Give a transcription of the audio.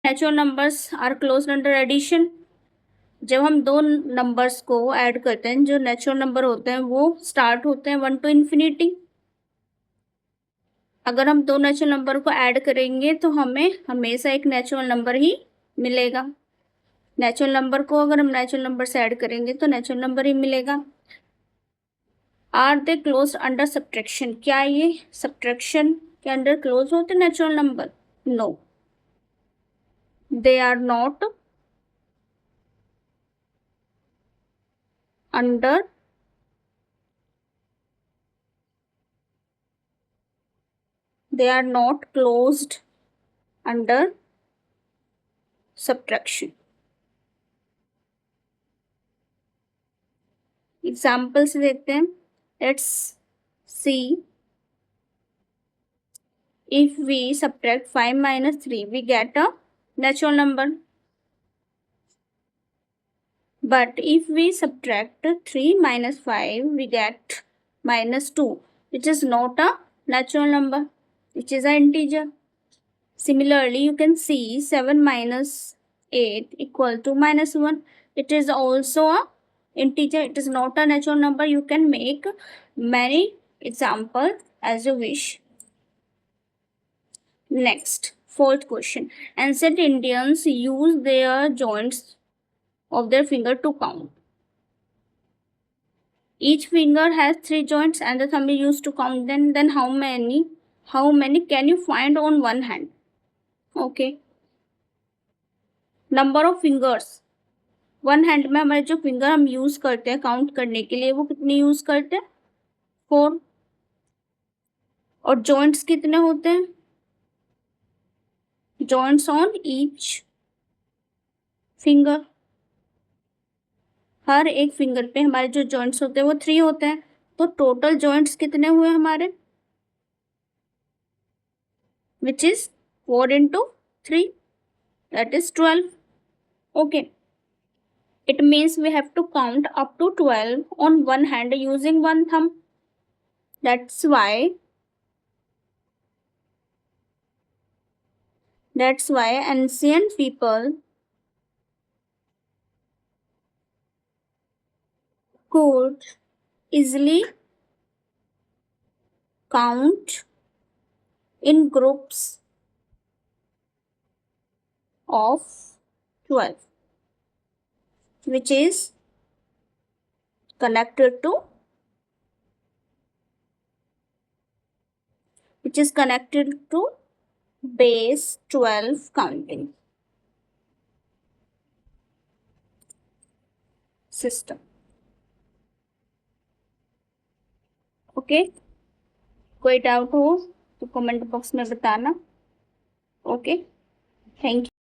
Natural numbers are closed under addition. जब हम दो नंबर्स को ऐड करते हैं, जो नेचुरल नंबर होते हैं वो स्टार्ट होते हैं 1 to infinity। अगर हम दो नेचुरल नंबर को ऐड करेंगे तो हमें हमेशा एक नेचुरल नंबर ही मिलेगा। नेचुरल नंबर को अगर हम नेचुरल नंबर से ऐड करेंगे तो नेचुरल नंबर ही मिलेगा। Are they close under subtraction, क्या ये सब्ट्रैक्शन के अंडर क्लोज होते natural number? No, they are not under they are not closed under subtraction. Examples देखते हैं। Let's see, if we subtract 5 minus 3 we get a natural number, but if we subtract 3 minus 5 we get minus 2, which is not a natural number, which is an integer. Similarly, you can see 7 minus 8 equal to minus 1. It is also a integer. It is not a natural number. You can make many examples as you wish. Next, fourth question. Ancient Indians use their joints of their finger to count. Each finger has 3 joints and the thumb is used to count them. Then how many can you find on one hand? Okay. Number of fingers, one hand में हमारे जो finger हम use करते हैं count करने के लिए वो कितने यूज करते हैं? 4। और जॉइंट्स कितने होते हैं? जॉइंट्स ऑन ईच फिंगर, हर एक फिंगर पे हमारे जो जॉइंट्स होते हैं वो 3 होते हैं। तो टोटल जॉइंट्स कितने हुए हमारे? Which is 4 into 3, that is 12. Okay, it means we have to count up to 12 on one hand using one thumb. That's why ancient people could easily count in groups of 12, which is connected to base 12 counting system. Okay, कोई doubt हो तो comment box में बताना। Okay, thank you.